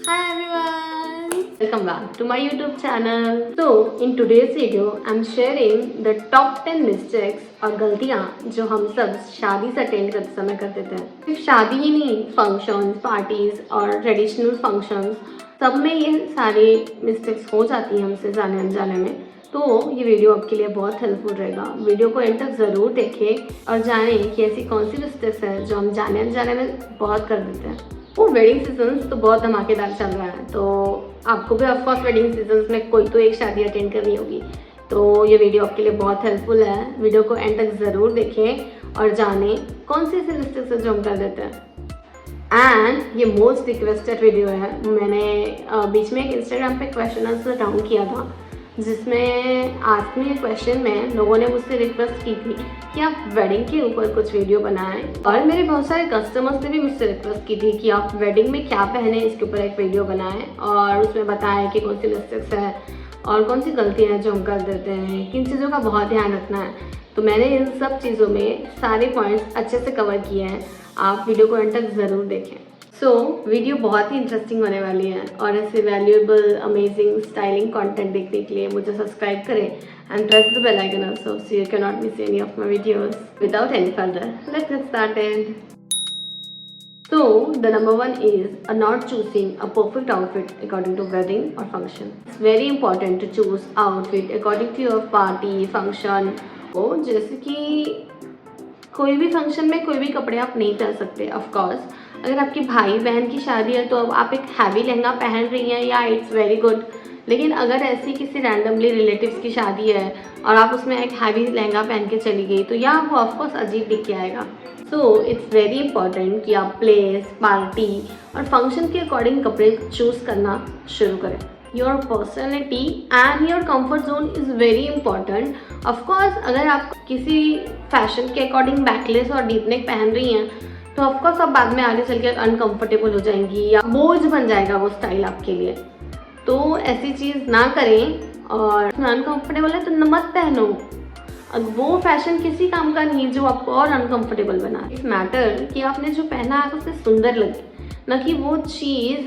Hi everyone! Welcome back to my YouTube channel. So in today's video, I'm sharing the top 10 mistakes और गलतियाँ जो हम सब शादी से अटेंड करते समय कर देते हैं। सिर्फ शादी ही नहीं, फंक्शंस, पार्टीज और ट्रेडिशनल फंक्शंस सब में ये सारी मिस्टेक्स हो जाती हैं हमसे जाने अनजाने में। तो ये वीडियो आपके लिए बहुत हेल्पफुल रहेगा। वीडियो को एंड तक ज़रूर देखें और जानें कि ऐसी कौन सी मिस्टेक्स है जो हम जाने अनजाने में बहुत कर देते हैं। वो वेडिंग सीजन्स तो बहुत धमाकेदार चल रहा है, तो आपको भी ऑफकोर्स वेडिंग सीजन्स में कोई तो एक शादी अटेंड करनी होगी। तो ये वीडियो आपके लिए बहुत हेल्पफुल है। वीडियो को एंड तक ज़रूर देखें और जानें कौन सी ऐसी मिस्टेक्स है जो हम कर देते हैं। एंड ये मोस्ट रिक्वेस्टेड वीडियो है। मैंने बीच में एक इंस्टाग्राम पे क्वेश्चन आंसर राउंड किया था जिसमें आस्क मी क्वेश्चन में लोगों ने मुझसे रिक्वेस्ट की थी कि आप वेडिंग के ऊपर कुछ वीडियो बनाएं, और मेरे बहुत सारे कस्टमर्स ने भी मुझसे रिक्वेस्ट की थी कि आप वेडिंग में क्या पहने इसके ऊपर एक वीडियो बनाएं और उसमें बताएं कि कौन सी मिस्टेक्स है और कौन सी गलतियाँ हैं जो हम कर देते हैं, किन चीज़ों का बहुत ध्यान रखना है। तो मैंने इन सब चीज़ों में सारे पॉइंट्स अच्छे से कवर किए हैं। आप वीडियो को एंड तक ज़रूर देखें। वीडियो बहुत ही इंटरेस्टिंग होने वाली है और ऐसे वैल्यूएबल, अमेजिंग, स्टाइलिंग कंटेंट देखने के लिए मुझे सब्सक्राइब करें and press the bell icon also so you can not miss any of my videos. Without any further, let's get started. So the number one is not choosing a perfect outfit according to wedding or function. It's very important to choose outfit according to your party, function. जैसे कि कोई भी function में कोई भी कपड़े आप नहीं पहन सकते। ऑफ कोर्स अगर आपके भाई बहन की शादी है तो अब आप एक हैवी लहंगा पहन रही हैं, या इट्स वेरी गुड। लेकिन अगर ऐसी किसी रैंडमली रिलेटिव्स की शादी है और आप उसमें एक हैवी लहंगा पहन के चली गई तो या वो ऑफकोर्स अजीब दिख के आएगा। सो इट्स वेरी इंपॉर्टेंट कि आप प्लेस, पार्टी और फंक्शन के अकॉर्डिंग कपड़े चूज़ करना शुरू करें। Your personality and your comfort zone is very important. Of course अगर आप किसी फैशन के अकॉर्डिंग बैकलेस और डीप नेक पहन रही हैं तो ऑफकोर्स आप बाद में आगे चल के अनकम्फर्टेबल हो जाएंगी या बोझ बन जाएगा वो स्टाइल आपके लिए। तो ऐसी चीज़ ना करें, और अनकम्फर्टेबल है तो मत पहनो। अब वो फैशन किसी काम का नहीं जो आपको और अनकम्फर्टेबल बना। इट्स मैटर कि आपने जो पहना है उससे सुंदर लगे, न कि वो चीज़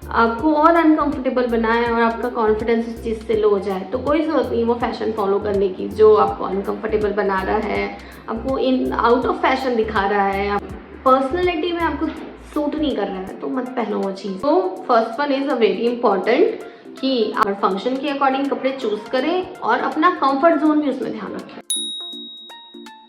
आपको और अनकम्फर्टेबल बनाए और आपका कॉन्फिडेंस उस चीज़ से लो हो जाए। तो कोई ज़रूरत नहीं वो फैशन फॉलो करने की जो आपको अनकम्फर्टेबल बना रहा है, आपको इन आउट ऑफ फैशन दिखा रहा है, पर्सनैलिटी में आपको सूट नहीं कर रहा है, तो मत पहनो वो चीज़। तो first one is a very important कि आप फंक्शन के अकॉर्डिंग कपड़े चूज़ करें और अपना कंफर्ट जोन भी उसमें ध्यान रखें।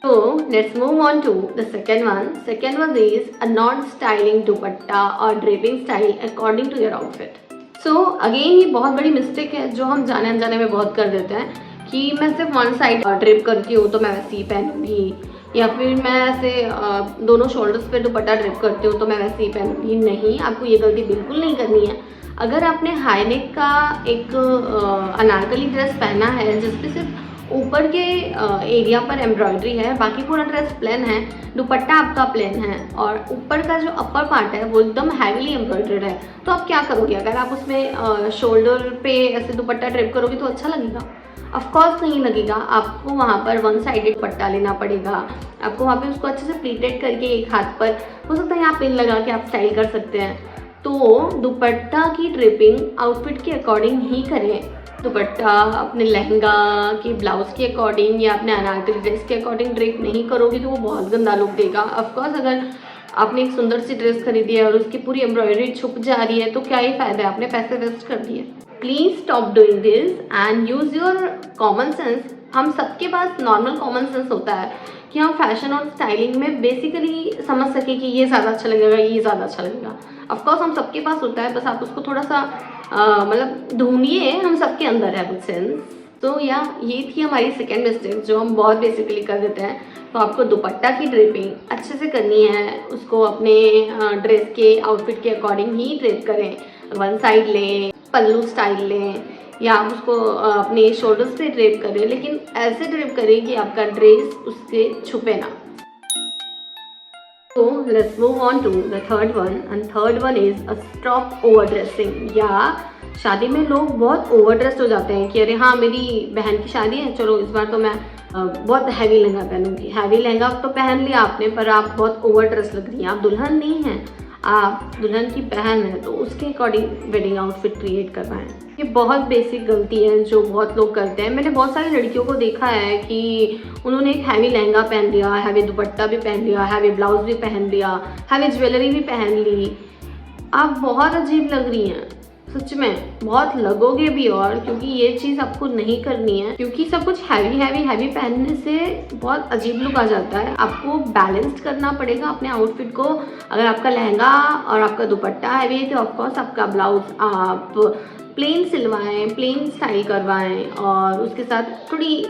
So let's move on to the second one. Second one is a non-styling dupatta or draping style according to your outfit. So again ये बहुत बड़ी मिस्टेक है जो हम जाने अनजाने में बहुत कर देते हैं कि मैं सिर्फ वन साइड ड्रेप करती हूँ तो मैं वैसे ही पहनूंगी, या फिर मैं ऐसे दोनों शोल्डर्स पे दुपट्टा ड्रेप करती हूँ तो मैं वैसे ही पहनूंगी। नहीं, आपको ये गलती बिल्कुल नहीं करनी है। अगर आपने हाई नेक का एक अनारकली ड्रेस पहना है जिसपे सिर्फ ऊपर के एरिया पर एम्ब्रॉयडरी है, बाकी पूरा ड्रेस प्लेन है, दुपट्टा आपका प्लेन है और ऊपर का जो अपर पार्ट है वो एकदम हैवीली एम्ब्रॉयडर्ड है, तो आप क्या करोगे? अगर आप उसमें शोल्डर पे ऐसे दुपट्टा ड्रेप करोगे तो अच्छा लगेगा? ऑफकोर्स नहीं लगेगा। आपको वहाँ पर वन साइडेड दुपट्टा लेना पड़ेगा। आपको वहाँ पे उसको अच्छे से प्लीटेड करके एक हाथ पर, हो सकता है यहाँ पिन लगा के आप स्टाइल कर सकते हैं। तो दुपट्टा की ड्रेपिंग आउटफिट के अकॉर्डिंग ही करें। दुपट्टा अपने लहंगा के ब्लाउज के अकॉर्डिंग या अपने अनारकली ड्रेस के अकॉर्डिंग ड्रेप नहीं करोगी तो वो बहुत गंदा लुक देगा। ऑफकोर्स अगर आपने एक सुंदर सी ड्रेस खरीदी है और उसकी पूरी एम्ब्रॉयडरी छुप जा रही है तो क्या ही फ़ायदा है, आपने पैसे वेस्ट कर दिए। Please stop doing this and use your common sense. हम सबके पास नॉर्मल कॉमन सेंस होता है कि हम फैशन और स्टाइलिंग में बेसिकली समझ सके कि ये ज़्यादा अच्छा लगेगा, ये ज़्यादा अच्छा लगेगा। ऑफकोर्स हम सबके पास होता है, बस आप उसको थोड़ा सा मतलब ढूंढिए, हम सबके अंदर है वो सेंस। तो या ये थी हमारी सेकेंड मिस्टेक जो हम बहुत बेसिकली कर देते हैं। तो आपको दुपट्टा की ड्रेपिंग अच्छे से करनी है, उसको अपने ड्रेस के आउटफिट के अकॉर्डिंग ही ड्रेप करें। वन साइड लें, पल्लू स्टाइल लें, या आप उसको अपने शोल्डर्स पे ड्रेप करें, लेकिन ऐसे ड्रेप करें कि आपका ड्रेस उससे छुपे ना। So let's move on to the third one, and third one is a stop overdressing। या शादी में लोग बहुत ओवरड्रेस्ड हो जाते हैं कि अरे हाँ मेरी बहन की शादी है, चलो इस बार तो मैं बहुत हैवी लहंगा पहनूंगी। हैवी लहंगा तो पहन लिया आपने पर आप बहुत ओवरड्रेस लग रही हैं, आप दुल्हन नहीं हैं, आप दुल्हन की बहन है तो उसके अकॉर्डिंग वेडिंग आउटफिट क्रिएट करवाएं। ये बहुत बेसिक गलती है जो बहुत लोग करते हैं। मैंने बहुत सारी लड़कियों को देखा है कि उन्होंने एक हैवी लहंगा पहन लिया, हैवी दुपट्टा भी पहन लिया, हैवी ब्लाउज भी पहन लिया, हैवी ज्वेलरी भी पहन ली। आप बहुत अजीब लग रही हैं, सच में बहुत लगोगे भी। और क्योंकि ये चीज़ आपको नहीं करनी है, क्योंकि सब कुछ हैवी पहनने से बहुत अजीब लुक आ जाता है। आपको बैलेंस्ड करना पड़ेगा अपने आउटफिट को। अगर आपका लहंगा और आपका दुपट्टा हैवी है तो ऑफकोर्स आपका ब्लाउज आप प्लेन सिलवाएं, प्लेन स्टाइल करवाएं। और उसके साथ थोड़ी,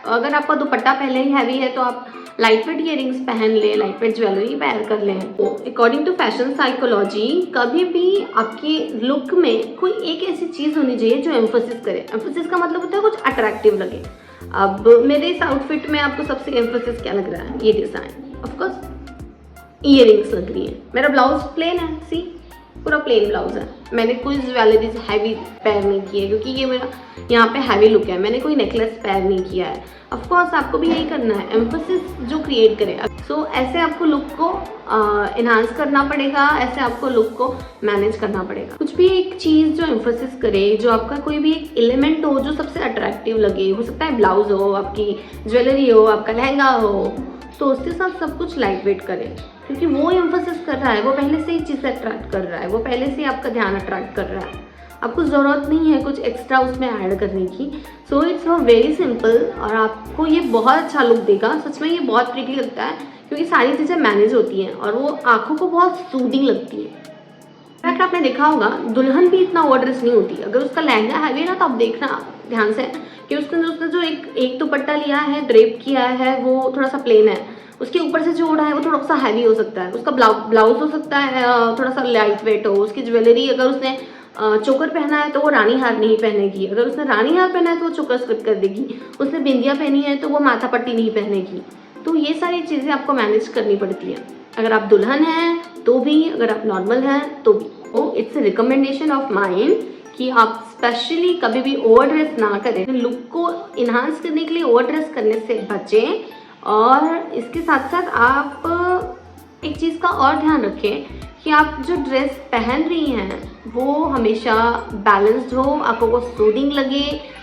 अगर आपका दुपट्टा पहले ही हैवी है तो आप लाइट वेट ईयरिंग्स पहन लें, लाइट वेट ज्वेलरी पेयर कर लें। अकॉर्डिंग टू फैशन साइकोलॉजी, कभी भी आपकी लुक में कोई एक ऐसी चीज़ होनी चाहिए जो एम्फोसिस करे। एम्फोसिस का मतलब होता है कुछ अट्रैक्टिव लगे। अब मेरे इस आउटफिट में आपको सबसे एम्फोसिस क्या लग रहा है? ये डिज़ाइन, ऑफकोर्स ईयरिंग्स लग रही है। मेरा ब्लाउज प्लेन है, सी पूरा प्लेन ब्लाउज है। मैंने कोई ज्वेलरीज हैवी पेयर नहीं की है क्योंकि ये मेरा यहाँ पे हैवी लुक है। मैंने कोई नेकलेस पेयर नहीं किया है। ऑफकोर्स आपको भी यही करना है, एम्फोसिस जो क्रिएट करे। सो ऐसे आपको लुक को इन्हांस करना पड़ेगा, ऐसे आपको लुक को मैनेज करना पड़ेगा। कुछ भी एक चीज़ जो एम्फोसिस करे, जो आपका कोई भी एक एलिमेंट हो जो सबसे अट्रैक्टिव लगे, हो सकता है ब्लाउज हो, आपकी ज्वेलरी हो, आपका लहंगा हो, तो उसके साथ सब कुछ लाइट वेट करें क्योंकि वो एम्फोसिस कर रहा है, वो पहले से ही चीज़ अट्रैक्ट कर रहा है, वो पहले से ही आपका ध्यान अट्रैक्ट कर रहा है। आपको ज़रूरत नहीं है कुछ एक्स्ट्रा उसमें ऐड करने की। सो इट्स वेरी सिंपल और आपको ये बहुत अच्छा लुक देगा। सच में ये बहुत प्रिटी लगता है क्योंकि सारी चीज़ें मैनेज होती हैं और वो आँखों को बहुत सूदिंग लगती है। इनफैक्ट आपने देखा होगा दुल्हन भी इतना ओवर ड्रेस नहीं होती। अगर उसका लहंगा हैवी है ना तो आप देखना ध्यान से कि उसने जो एक दुपट्टा लिया है, ड्रेप किया है, वो थोड़ा सा प्लेन है। उसके ऊपर से जो ओढ़ा है वो थोड़ा सा हैवी हो सकता है। उसका ब्लाउज हो सकता है थोड़ा सा लाइट वेट हो। उसकी ज्वेलरी, अगर उसने चोकर पहना है तो वो रानी हार नहीं पहनेगी। अगर उसने रानी हार पहना है तो वो चोकर स्किप कर देगी। उसने बिंदिया पहनी है तो वो माथा पट्टी नहीं पहनेगी। तो ये सारी चीज़ें आपको मैनेज करनी पड़ती हैं। अगर आप दुल्हन हैं तो भी, अगर आप नॉर्मल हैं तो भी। तो it's a recommendation of mind कि आप स्पेशली कभी भी ओवर ड्रेस ना करें। लुक को इन्हांस करने के लिए ओवर ड्रेस करने से बचें। और इसके साथ साथ आप एक चीज़ का और ध्यान रखें कि आप जो ड्रेस पहन रही हैं वो हमेशा बैलेंस्ड हो, आंखों को सूदिंग लगे,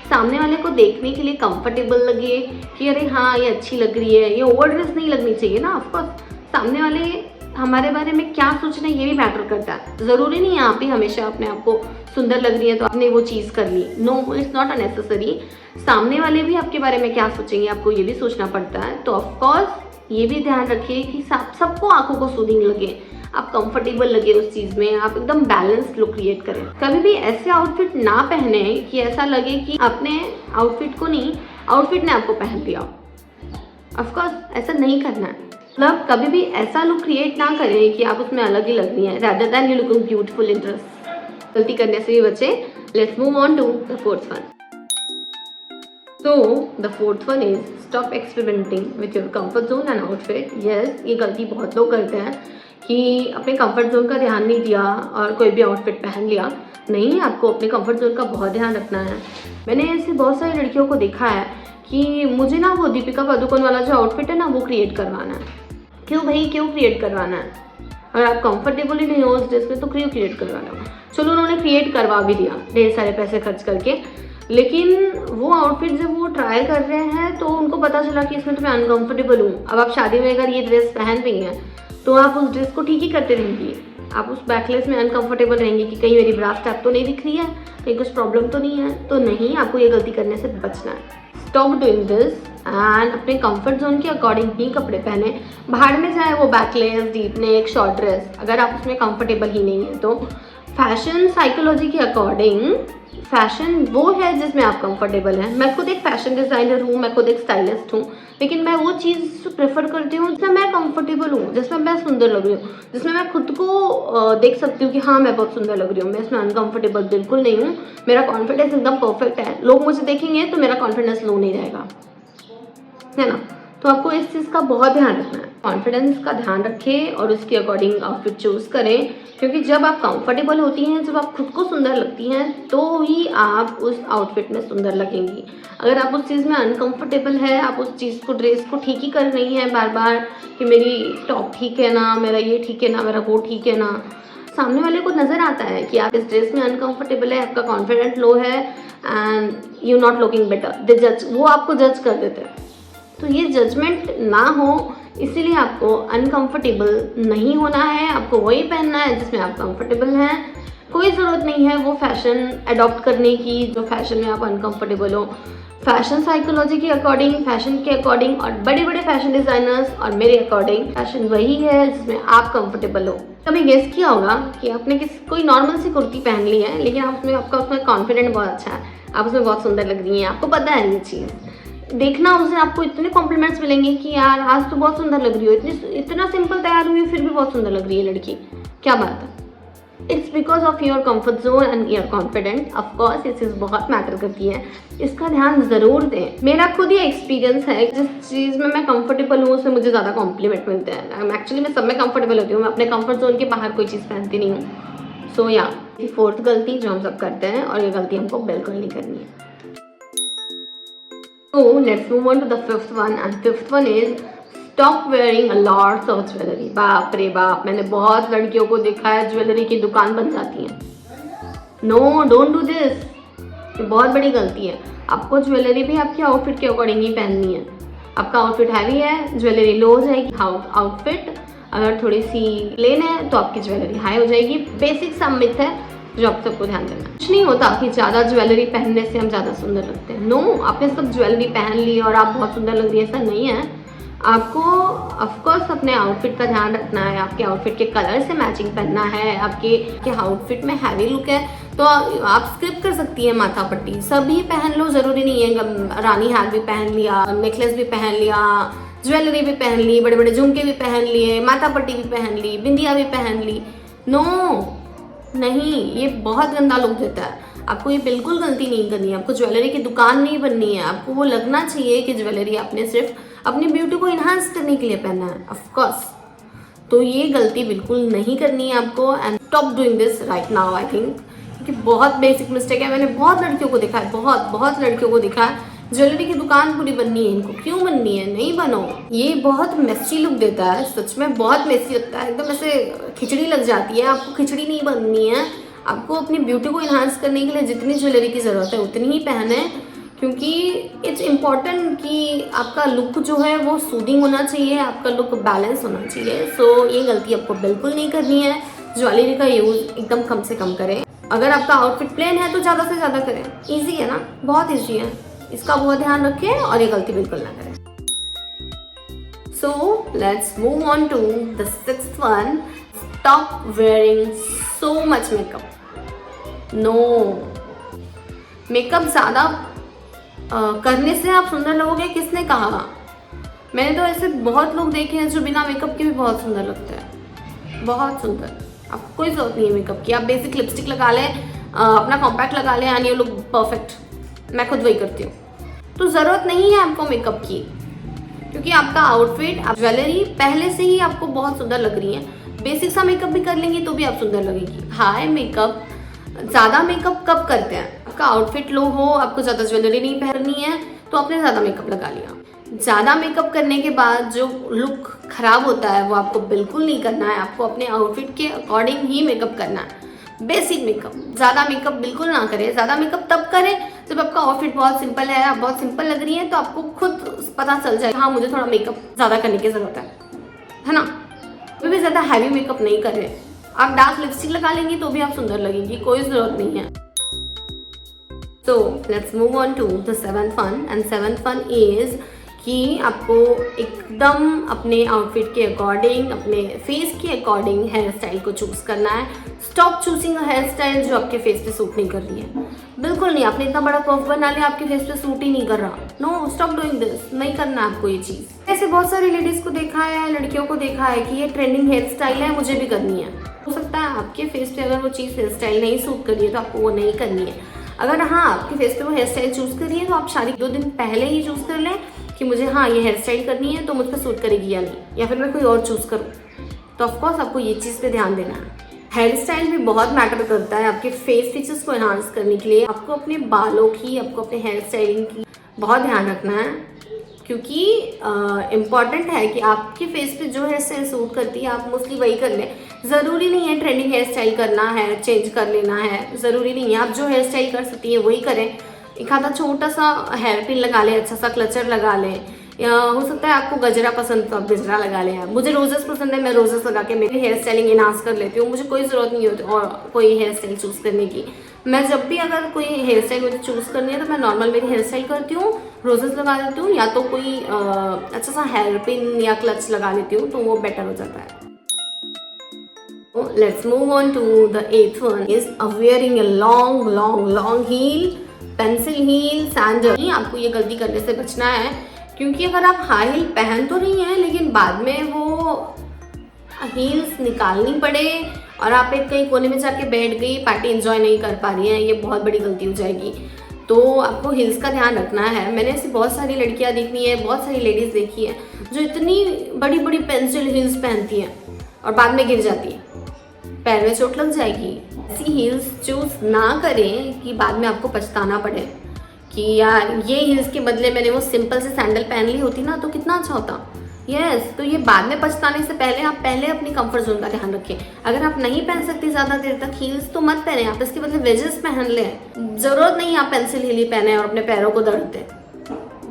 सामने वाले को देखने के लिए कंफर्टेबल लगे कि अरे हाँ ये अच्छी लग रही है। ये ओवर ड्रेस नहीं लगनी चाहिए ना। ऑफकोर्स सामने वाले हमारे बारे में क्या सोच रहे हैं ये भी मैटर करता है। ज़रूरी नहीं है आप ही हमेशा अपने आप को सुंदर लग रही है तो आपने वो चीज़ कर ली। No, it's not unnecessary. सामने वाले भी आपके बारे में क्या सोचेंगे आपको ये भी सोचना पड़ता है। तो ऑफकोर्स ये भी ध्यान रखिए कि सबको आंखों को सूदिंग लगे, आप कंफर्टेबल लगे उस चीज़ में, आप एकदम बैलेंस्ड लुक क्रिएट करें। कभी भी ऐसे आउटफिट ना पहने कि ऐसा लगे कि आपने आउटफिट को नहीं, आउटफिट ने आपको पहन लिया। ऑफकोर्स ऐसा नहीं करना है। मतलब कभी भी ऐसा लुक क्रिएट ना करें कि आप उसमें अलग ही लग रही हैं, rather than you looking beautiful in dress। गलती करने से भी बचें। Let's move on to the fourth one. So the fourth one is stop experimenting with your comfort zone and outfit. Yes, ये गलती बहुत लोग करते हैं कि अपने कंफर्ट जोन का ध्यान नहीं दिया और कोई भी आउटफिट पहन लिया। नहीं, आपको अपने कंफर्ट जोन का बहुत ध्यान रखना है। मैंने ऐसे बहुत सारी लड़कियों को देखा है कि मुझे ना वो दीपिका पादुकोण वाला जो आउटफिट है ना वो क्रिएट करवाना है। क्यों भाई, क्यों क्रिएट करवाना है? अगर आप कंफर्टेबल ही नहीं हो उस ड्रेस में तो क्यों क्रिएट करवाना? चलो उन्होंने क्रिएट करवा भी दिया ढेर सारे पैसे खर्च करके, लेकिन वो आउटफिट जब वो ट्राई कर रहे हैं तो उनको पता चला कि इसमें तो मैं अनकंफर्टेबल हूँ। अब आप शादी में अगर ये ड्रेस पहन रही हैं तो आप उस ड्रेस को ठीक ही करते रहेंगी। आप उस बैकलेस में अनकंफर्टेबल रहेंगे कि कहीं मेरी ब्रा स्ट्रैप तो नहीं दिख रही है, कहीं कुछ प्रॉब्लम तो नहीं है। तो नहीं, आपको ये गलती करने से बचना है। स्टॉप डूइंग दिस एंड अपने कंफर्ट जोन के अकॉर्डिंग ही कपड़े पहने। बाहर में जाए वो backless, deep neck, short dress, अगर आप उसमें कंफर्टेबल ही नहीं है तो फैशन साइकोलॉजी के अकॉर्डिंग फैशन वो है जिसमें आप कंफर्टेबल हैं। मैं खुद एक फैशन डिज़ाइनर हूँ, मैं खुद एक स्टाइलिस्ट हूँ, लेकिन मैं वो चीज़ प्रेफर करती हूँ जिसमें मैं कंफर्टेबल हूँ, जिसमें मैं सुंदर लग रही हूँ, जिसमें मैं खुद को देख सकती हूँ कि हाँ मैं बहुत सुंदर लग रही हूँ। मैं इसमें अनकंफर्टेबल बिल्कुल नहीं हूँ। मेरा कॉन्फिडेंस एकदम परफेक्ट है। लोग मुझे देखेंगे तो मेरा कॉन्फिडेंस लो नहीं रहेगा, है ना। तो आपको इस चीज़ का बहुत ध्यान रखना है। कॉन्फिडेंस का ध्यान रखें और उसके अकॉर्डिंग आउटफिट चूज़ करें, क्योंकि जब आप कंफर्टेबल होती हैं, जब आप खुद को सुंदर लगती हैं, तो ही आप उस आउटफिट में सुंदर लगेंगी। अगर आप उस चीज़ में अनकंफर्टेबल है, आप उस चीज़ को, ड्रेस को ठीक ही कर रही हैं बार बार कि मेरी टॉप ठीक है ना, मेरा ये ठीक है ना, मेरा वो ठीक है ना, सामने वाले को नज़र आता है कि आप इस ड्रेस में अनकंफर्टेबल है, आपका कॉन्फिडेंट लो है and you not looking better, they जज, वो आपको जज कर देते हैं। तो ये जजमेंट ना हो, इसीलिए आपको अनकंफर्टेबल नहीं होना है, आपको वही पहनना है जिसमें आप कंफर्टेबल हैं। कोई ज़रूरत नहीं है वो फैशन अडॉप्ट करने की जो फैशन में आप अनकंफर्टेबल हो। फैशन साइकोलॉजी के अकॉर्डिंग, फैशन के अकॉर्डिंग और बड़े बड़े फैशन डिज़ाइनर्स और मेरे अकॉर्डिंग फैशन वही है जिसमें आप कंफर्टेबल हो। कभी गेस किया होगा कि आपने कोई नॉर्मल सी कुर्ती पहन ली है, लेकिन आपका उसमें कॉन्फिडेंट बहुत अच्छा है, आप उसमें बहुत सुंदर लग रही हैं, आपको पता है ये चीज़, देखना उस दिन आपको इतने कॉम्प्लीमेंट्स मिलेंगे कि यार आज तो बहुत सुंदर लग रही हो, इतना सिंपल तैयार हुई फिर भी बहुत सुंदर लग रही है लड़की, क्या बात है। It's because of your comfort zone and your confident. Of course ये चीज़ बहुत मैटर करती है, इसका ध्यान ज़रूर दें। मेरा खुद ही एक्सपीरियंस है, जिस चीज़ में मैं कंफर्टेबल हूँ उससे मुझे ज़्यादा कॉम्प्लीमेंट मिलते हैं। एक्चुअली मैं सब में कंफर्टेबल होती हूँ, मैं अपने कंफर्ट जोन के बाहर कोई चीज़ पहनती नहीं हूँ। सो या फोर्थ गलती जो हम सब करते हैं, और ये गलती हमको बिल्कुल नहीं करनी है। So let's move on to the fifth one, and fifth one is stop wearing a lot of jewelry. बाप रे बाप, मैंने बहुत लड़कियों को देखा है ज्वेलरी की दुकान बन जाती है। No, don't do this. ये बहुत बड़ी गलती है। आपको ज्वेलरी भी आपके आउटफिट के अकॉर्डिंग ही पहननी है। आपका आउटफिट हैवी है, ज्वेलरी लो हो जाएगी। आउटफिट अगर थोड़ी सी प्लेन है तो आपकी ज्वेलरी हाई हो जाएगी। बेसिक सा मिथ है जो आप सबको ध्यान देना। कुछ नहीं होता कि ज़्यादा ज्वेलरी पहनने से हम ज़्यादा सुंदर लगते हैं। नो, आपने सब ज्वेलरी पहन ली और आप बहुत सुंदर लग रही है, ऐसा नहीं है। आपको ऑफकोर्स अपने आउटफिट का ध्यान रखना है, आपके आउटफिट के कलर से मैचिंग पहनना है। आपके आउटफिट में हैवी लुक है तो आप स्किप कर सकती है माथा पट्टी, सभी पहन लो, ज़रूरी नहीं है। रानी हार भी पहन लिया, नेकलेस भी पहन लिया, ज्वेलरी भी पहन ली, बड़े बड़े झुमके भी पहन लिए, माथा पट्टी भी पहन ली, बिंदिया भी पहन ली। नो, नहीं, ये बहुत गंदा लुक देता है। आपको ये बिल्कुल गलती नहीं करनी है। आपको ज्वेलरी की दुकान नहीं बननी है। आपको वो लगना चाहिए कि ज्वेलरी आपने सिर्फ अपनी ब्यूटी को इन्हांस करने के लिए पहना है, ऑफ कोर्स। तो ये गलती बिल्कुल नहीं करनी है आपको, and stop doing this right now I think, क्योंकि बहुत बेसिक मिस्टेक है। मैंने बहुत लड़कियों को देखा है, बहुत लड़कियों को देखा है, ज्वेलरी की दुकान पूरी बननी है इनको। क्यों बननी है? नहीं बनो। ये बहुत मेसी लुक देता है, सच में बहुत मेसी लगता है, एकदम ऐसे खिचड़ी लग जाती है। आपको खिचड़ी नहीं बननी है। आपको अपनी ब्यूटी को इन्हांस करने के लिए जितनी ज्वेलरी की ज़रूरत है उतनी ही पहने, क्योंकि इट्स इम्पॉर्टेंट कि आपका लुक जो है वो सूदिंग होना चाहिए, आपका लुक बैलेंस होना चाहिए। सो ये गलती आपको बिल्कुल नहीं करनी है। ज्वेलरी का यूज़ एकदम कम से कम करें। अगर आपका आउटफिट प्लेन है तो ज़्यादा से ज़्यादा करें। ईजी है ना, बहुत ईजी है, इसका बहुत ध्यान रखें और ये गलती बिल्कुल ना करें। So let's move on to the sixth one, stop wearing so much makeup. No, makeup ज़्यादा करने से आप सुंदर लगोगे, किसने कहा? मैंने तो ऐसे बहुत लोग देखे हैं जो बिना मेकअप के भी बहुत सुंदर लगते हैं, बहुत सुंदर। आपको कोई ज़रूरत नहीं है मेकअप की। आप बेसिक लिपस्टिक लगा लें, अपना कॉम्पैक्ट लगा लें एंड यू लुक परफेक्ट। मैं खुद वही करती हूँ। तो ज़रूरत नहीं है आपको मेकअप की, क्योंकि आपका आउटफिट, आप ज्वेलरी पहले से ही आपको बहुत सुंदर लग रही है। बेसिक सा मेकअप भी कर लेंगी तो भी आप सुंदर लगेगी। हाई मेकअप, ज़्यादा मेकअप कब करते हैं? आपका आउटफिट लो हो, आपको ज़्यादा ज्वेलरी नहीं पहननी है तो आपने ज़्यादा मेकअप लगा लिया। ज़्यादा मेकअप करने के बाद जो लुक खराब होता है वो आपको बिल्कुल नहीं करना है। आपको अपने आउटफिट के अकॉर्डिंग ही मेकअप करना है। बेसिक मेकअप, ज़्यादा मेकअप बिल्कुल ना करें। ज़्यादा मेकअप तब करें जब आपका आउटफिट बहुत सिंपल है, आप बहुत सिंपल लग रही हैं, तो आपको खुद पता चल जाए हाँ मुझे थोड़ा मेकअप ज़्यादा करने की ज़रूरत है ना। फिर भी ज़्यादा हैवी मेकअप नहीं करें। आप डार्क लिपस्टिक लगा लेंगी तो भी आप सुंदर लगेंगी, कोई ज़रूरत नहीं है। So let's move on to the seventh one, and seventh one is कि आपको एकदम अपने आउटफिट के अकॉर्डिंग, अपने फेस के अकॉर्डिंग हेयर स्टाइल को चूज़ करना है। स्टॉप चूजिंग हेयर स्टाइल जो आपके फेस पे सूट नहीं कर रही है। बिल्कुल नहीं। आपने इतना बड़ा पफ बना लिया, आपके फेस पे सूट ही नहीं कर रहा। No, stop doing this. नहीं करना आपको ये चीज़। ऐसे बहुत सारी लेडीज़ को देखा है, लड़कियों को देखा है कि ये ट्रेंडिंग हेयर स्टाइल है, मुझे भी करनी है। हो सकता है आपके फेस पे अगर वो चीज़ हेयर स्टाइल नहीं सूट कर रही है तो आपको वो नहीं करनी है। अगर हाँ आपके फेस पे वो हेयर स्टाइल चूज़ कर रही है तो आप शादी 2 दिन पहले ही चूज़ कर लें कि मुझे हाँ ये हेयर स्टाइल करनी है तो मुझ पर सूट करेगी या नहीं, या फिर मैं कोई और चूज़ करूँ, तो ऑफकोर्स आपको ये चीज़ पे ध्यान देना है। हेयर स्टाइल भी बहुत मैटर करता है आपके फेस फीचर्स को एनहांस करने के लिए। आपको अपने बालों की, आपको अपने हेयर स्टाइलिंग की बहुत ध्यान रखना है, क्योंकि इम्पॉर्टेंट है कि आपके फेस पे जो हेयर स्टाइल सूट करती है आप मोस्टली वही कर लें। ज़रूरी नहीं है ट्रेंडिंग हेयर स्टाइल करना है, चेंज कर लेना है, ज़रूरी नहीं है। आप जो हेयर स्टाइल कर सकती हैं वही करें। एक आधा छोटा सा हेयर पिन लगा लें, अच्छा सा क्लचर लगा लें, या हो सकता है आपको गजरा पसंद तो आप गजरा लगा लें। मुझे रोजेस पसंद है, मैं रोजेस लगा के मेरी हेयर स्टाइलिंग इनहांस कर लेती हूँ। मुझे कोई ज़रूरत नहीं होती और कोई हेयर स्टाइल चूज़ करने की। मैं जब भी अगर कोई हेयर स्टाइल मुझे चूज़ करनी है तो मैं नॉर्मल मेरी हेयर स्टाइल करती हूँ, रोजेस लगा लेती हूँ, या तो कोई अच्छा सा हेयर पिन या क्लच लगा लेती हूँ, तो वो बेटर हो जाता है। Let's move on to the 8th one is wearing a long heel, pencil heel, sandal। आपको ये गलती करने से बचना है, क्योंकि अगर आप हाई हील पहन तो रही हैं लेकिन बाद में वो हील्स निकालनी पड़े और आप एक कहीं कोने में जाके बैठ गई, पार्टी एंजॉय नहीं कर पा रही हैं, ये बहुत बड़ी गलती हो जाएगी। तो आपको हील्स का ध्यान रखना है। मैंने ऐसी बहुत सारी लड़कियां देखी हैं, बहुत सारी लेडीज़ देखी हैं जो इतनी बड़ी बड़ी पेंसिल हील्स पहनती हैं और बाद में गिर जाती हैं, पैर में चोट लग जाएगी। ऐसी हील्स चूज ना करें कि बाद में आपको पछताना पड़े कि यार ये हील्स के बदले मैंने वो सिंपल से सैंडल पहन ली होती ना तो कितना अच्छा होता। तो ये बाद में पछताने से पहले आप पहले अपनी कंफर्ट जोन का ध्यान रखें। अगर आप नहीं पहन सकती ज़्यादा देर तक हील्स तो मत पहने, आप इसके बदले वेजेस पहन लें। ज़रूरत नहीं आप पेंसिल हील ही पहने और अपने पैरों को दर्द दें,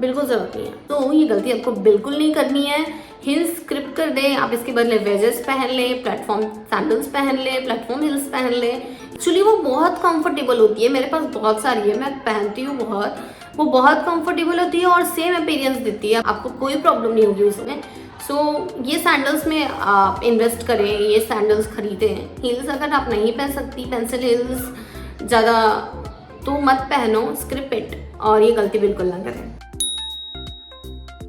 बिल्कुल ज़रूरत नहीं है। तो ये गलती आपको बिल्कुल नहीं करनी है। हील्स स्किप कर दें, आप इसके बदले वेजेस पहन लें, प्लेटफॉर्म सैंडल्स पहन लें, प्लेटफॉर्म हील्स पहन लें। एक्चुअली वो बहुत कंफर्टेबल होती है, मेरे पास बहुत सारी है, मैं पहनती हूँ बहुत, वो बहुत कंफर्टेबल होती है और सेम अपीयरेंस देती है, आपको कोई प्रॉब्लम नहीं होगी उसमें। ये सैंडल्स में आप इन्वेस्ट करें, ये सैंडल्स खरीदें। हील्स अगर आप नहीं पहन सकती, पेंसिल हील्स ज़्यादा, तो मत पहनो, स्किप इट, और ये गलती बिल्कुल ना करें।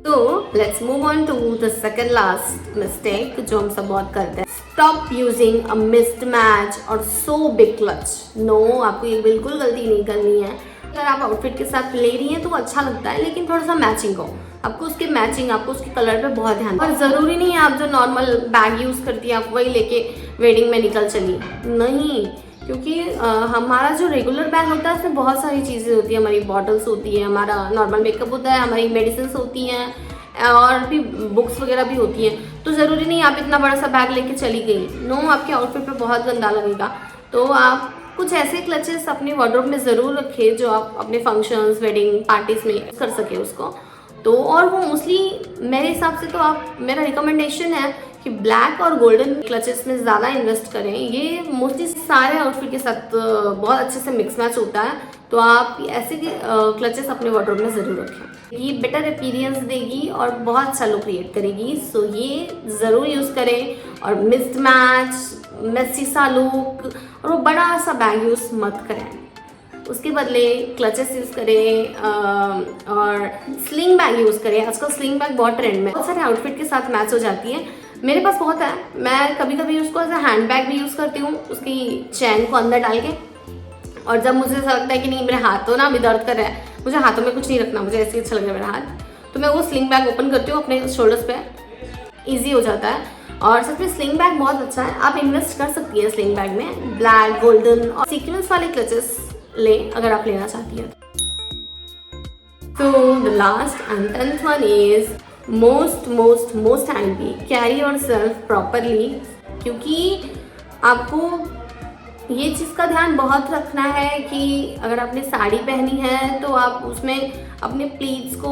तो let's move on to the second last mistake जो हम सब बहुत करते हैं। Stop using a mismatched और सो बिग क्लच। नो, आपको ये बिल्कुल गलती नहीं करनी है। अगर आप आउटफिट के साथ ले रही हैं तो अच्छा लगता है, लेकिन थोड़ा सा मैचिंग हो, आपको उसके मैचिंग, आपको उसके कलर पे बहुत ध्यान। और ज़रूरी नहीं है आप जो नॉर्मल बैग यूज़ करती हैं आप वही लेके वेडिंग में निकल चली, नहीं, क्योंकि हमारा जो रेगुलर बैग होता है उसमें बहुत सारी चीज़ें होती हैं। हमारी बॉटल्स होती है, हमारा नॉर्मल मेकअप होता है, हमारी मेडिसिन होती हैं और भी बुक्स वगैरह भी होती हैं। तो ज़रूरी नहीं आप इतना बड़ा सा बैग लेके चली गई, नो, आपके आउटफिट पे बहुत गंदा लगेगा। तो आप कुछ ऐसे क्लचेस अपने वार्डरोब में ज़रूर रखें जो आप अपने फंक्शंस, वेडिंग पार्टीज़ में कर सके उसको। तो और वो मोस्टली मेरे हिसाब से तो आप, मेरा रिकमेंडेशन है कि ब्लैक और गोल्डन क्लचेस में ज़्यादा इन्वेस्ट करें। ये मोस्टली सारे आउटफिट के साथ बहुत अच्छे से मिक्स मैच होता है, तो आप ऐसे क्लचेस अपने वार्डरोब में ज़रूर रखें। ये बेटर अपीयरेंस देगी और बहुत अच्छा लुक क्रिएट करेगी। सो ये ज़रूर यूज़ करें, और मिस्ड मैच, मेसी सा लुक और वो बड़ा सा बैग यूज़ मत करें। उसके बदले क्लचेस यूज़ करें और स्लिंग बैग यूज़ करें। आजकल स्लिंग बैग बहुत ट्रेंड में, बहुत सारे आउटफिट के साथ मैच हो जाती है। मेरे पास बहुत है, मैं कभी कभी उसको एज अ हैंड बैग भी यूज़ करती हूँ, उसकी चैन को अंदर डाल के। और जब मुझे ऐसा लगता है कि नहीं मेरे हाथों ना अभी दर्द कर रहा है, मुझे हाथों में कुछ नहीं रखना, मुझे ऐसे ही अच्छा लग रहा है मेरा हाथ, तो मैं वो स्लिंग बैग ओपन करती हूँ अपने शोल्डर्स पे, ईजी हो जाता है। और सच में स्लिंग बैग बहुत अच्छा है, आप इन्वेस्ट कर सकती हैं स्लिंग बैग में। ब्लैक, गोल्डन और सीक्वेंस वाले क्लचेस लें अगर आप लेना चाहती हैं। So the last and 10th one is most handy, carry yourself properly। क्योंकि आपको ये चीज़ का ध्यान बहुत रखना है कि अगर आपने साड़ी पहनी है तो आप उसमें अपने प्लीट्स को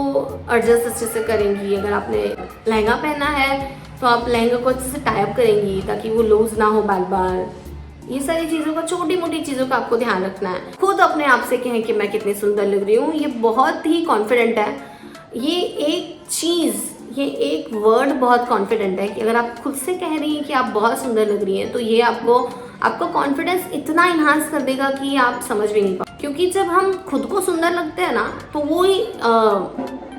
एडजस्ट अच्छे से करेंगी। अगर आपने लहंगा पहना है तो आप लहंगा को अच्छे से टाई अप करेंगी ताकि वो लूज ना हो बार बार। ये सारी चीज़ों का, छोटी मोटी चीज़ों का आपको ध्यान रखना है। खुद अपने आप से कहें कि मैं कितनी सुंदर लग रही हूँ, ये बहुत ही कॉन्फिडेंट है। ये एक चीज़, ये एक वर्ड बहुत कॉन्फिडेंट है कि अगर आप खुद से कह रही हैं कि आप बहुत सुंदर लग रही हैं तो ये आपको कॉन्फिडेंस इतना इन्हांस कर देगा कि आप समझ भी नहीं पाओ। क्योंकि जब हम खुद को सुंदर लगते हैं ना तो वो ही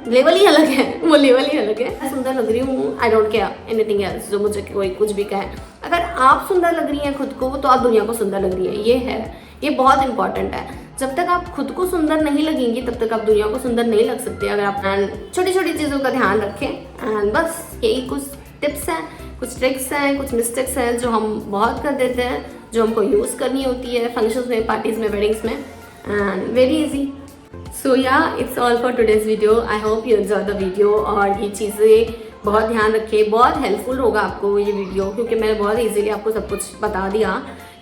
लेवल ही अलग है, वो लेवल ही अलग है। मैं सुंदर लग रही हूँ, I don't care anything else, जो मुझे कोई कुछ भी कहे। अगर आप सुंदर लग रही हैं खुद को तो आप दुनिया को सुंदर लग रही है, ये बहुत इंपॉर्टेंट है। जब तक आप खुद को सुंदर नहीं लगेंगी तब तक आप दुनिया को सुंदर नहीं लग सकते। अगर आप छोटी छोटी चीज़ों का ध्यान रखें, एंड बस यही कुछ टिप्स हैं, कुछ ट्रिक्स हैं, कुछ मिस्टेक्स हैं जो हम बहुत कर देते हैं, जो हमको यूज़ करनी होती है फंक्शंस में, पार्टीज़ में, वेडिंग्स में, and very easy. So ya it's all for today's video. I hope you enjoy the video, और ये चीज़ें बहुत ध्यान रखें, बहुत हेल्पफुल होगा आपको ये वीडियो, क्योंकि मैंने बहुत इजीली आपको सब कुछ बता दिया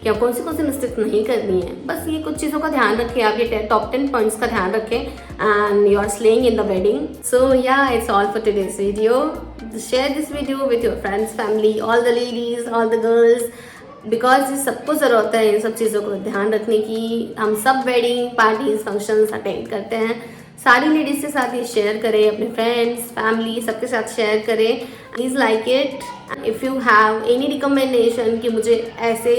कि आप कौन सी मिस्टेक नहीं करनी है। बस ये कुछ चीज़ों का ध्यान रखें, आप ये टॉप 10 पॉइंट्स का ध्यान रखें, and you are slaying in the wedding. So ya it's all for today's video. Share this video with your friends, family, all the ladies, all the girls, because ये सबको ज़रूरत है इन सब चीज़ों को ध्यान रखने की। हम सब वेडिंग, पार्टीज, फंक्शंस अटेंड करते हैं। सारी लेडीज़ के साथ ये शेयर करें, अपने फ्रेंड्स, फैमिली, सबके साथ शेयर करें। Please like it. If you have any recommendation कि मुझे ऐसे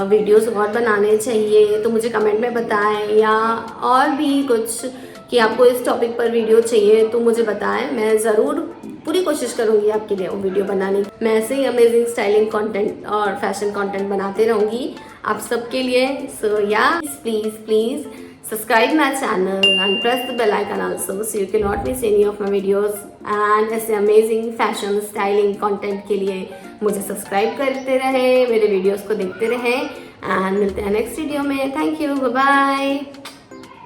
वीडियोस और बनाने चाहिए तो मुझे कमेंट में बताएं, या और भी कुछ कि आपको इस टॉपिक पर वीडियो चाहिए तो मुझे बताएं। मैं ज़रूर पूरी कोशिश करूँगी आपके लिए वो वीडियो बनाने की। मैं ऐसे ही अमेजिंग स्टाइलिंग कंटेंट और फैशन कंटेंट बनाते रहूँगी आप सबके लिए। सो या please please subscribe my channel and press the bell icon also so you cannot miss any of my videos, and ऐसे amazing fashion styling content के लिए मुझे सब्सक्राइब करते रहें, मेरे वीडियोस को देखते रहें, एंड मिलते हैं नेक्स्ट वीडियो में। Thank you, bye bye.